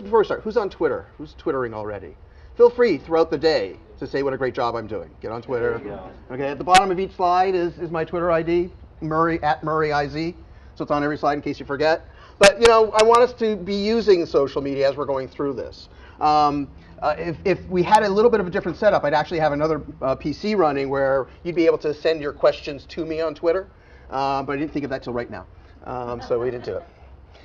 before we start, who's on Twitter? Who's Twittering already? Feel free throughout the day to say what a great job I'm doing. Get on Twitter. Okay, at the bottom of each slide is my Twitter ID, Murray, @MurrayIZ. So it's on every slide in case you forget. But you know, I want us to be using social media as we're going through this. If we had a little bit of a different setup, I'd actually have another PC running where you'd be able to send your questions to me on Twitter. But I didn't think of that till right now. So we didn't do it.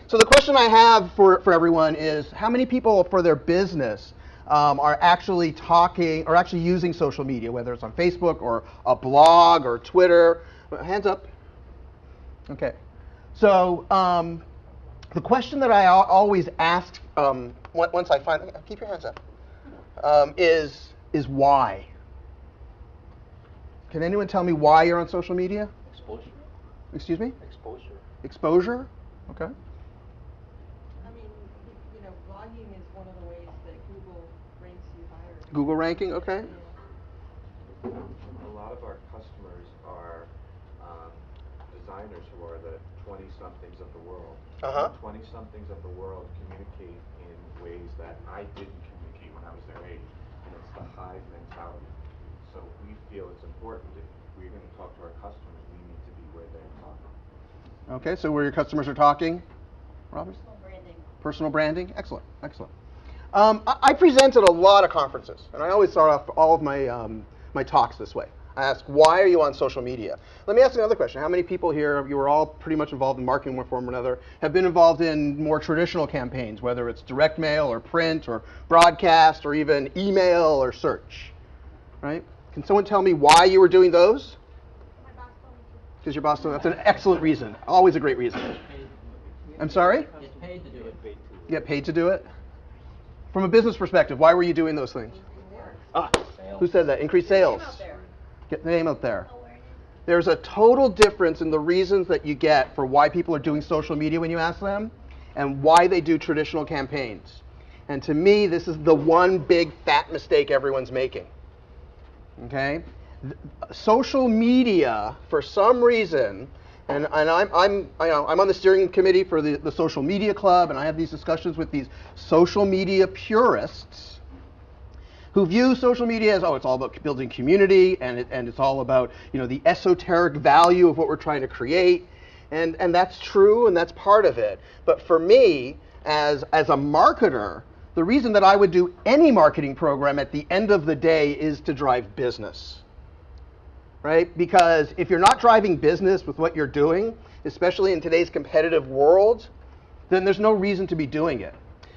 So the question I have for everyone is, how many people for their business are actually talking or actually using social media, whether it's on Facebook or a blog or Twitter? Hands up. Okay. So the question that I always ask once I find, keep your hands up, is why? Can anyone tell me why you're on social media? Exposure. Excuse me? Exposure. Exposure? Okay. I mean, you know, blogging is one of the ways that Google ranks you higher. Google ranking, okay. Yeah. A lot of our customers are designers who are the 20-somethings of the world. Uh-huh. 20-somethings of the world communicate in ways that I didn't communicate when I was their age, and it's the hive mentality. So we feel it's important if we're going to talk to our customers, we need to be where they're talking. Okay, so where your customers are talking? Robert? Personal branding. Personal branding? Excellent, excellent. I presented a lot of conferences, and I always start off all of my talks this way. I ask, why are you on social media? Let me ask another question. How many people here, you were all pretty much involved in marketing in one form or another, have been involved in more traditional campaigns, whether it's direct mail or print or broadcast or even email or search, right? Can someone tell me why you were doing those? My boss told me to. Because your boss told, that's an excellent reason. Always a great reason. I'm sorry? Get paid to do it. You get paid to do it? From a business perspective, why were you doing those things? Who said that? Increase sales. Out there. Get the name out there. There's a total difference in the reasons that you get for why people are doing social media when you ask them and why they do traditional campaigns. And to me, this is the one big fat mistake everyone's making. Okay? Social media, for some reason, and I'm on the steering committee for the Social Media Club, and I have these discussions with these social media purists who view social media as, oh, it's all about building community, and it's all about, you know, the esoteric value of what we're trying to create, and that's true, and that's part of it. But for me, as a marketer, the reason that I would do any marketing program at the end of the day is to drive business, right? Because if you're not driving business with what you're doing, especially in today's competitive world, then there's no reason to be doing it.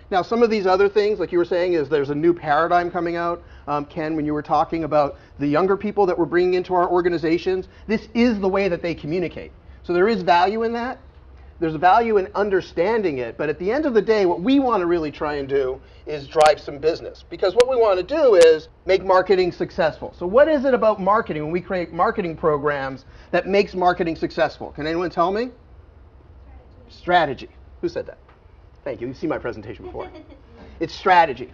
Now, some of these other things, like you were saying, is there's a new paradigm coming out. Ken, when you were talking about the younger people that we're bringing into our organizations, this is the way that they communicate. So there is value in that. There's value in understanding it. But at the end of the day, what we want to really try and do is drive some business. Because what we want to do is make marketing successful. So what is it about marketing when we create marketing programs that makes marketing successful? Can anyone tell me? Strategy. Who said that? Thank you. You've seen my presentation before. It's strategy.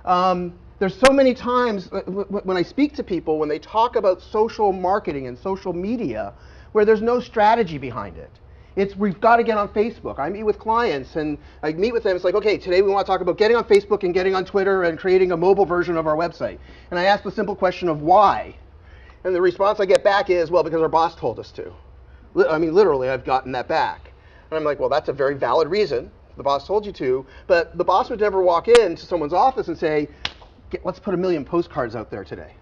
There's so many times when I speak to people, when they talk about social marketing and social media, where there's no strategy behind it. It's, we've got to get on Facebook. I meet with clients and I meet with them. It's like, okay, today we want to talk about getting on Facebook and getting on Twitter and creating a mobile version of our website. And I ask the simple question of why. And the response I get back is, well, because our boss told us to. I mean, literally, I've gotten that back. And I'm like, well, that's a very valid reason. The boss told you to. But the boss would never walk into someone's office and say, let's put 1 million postcards out there today.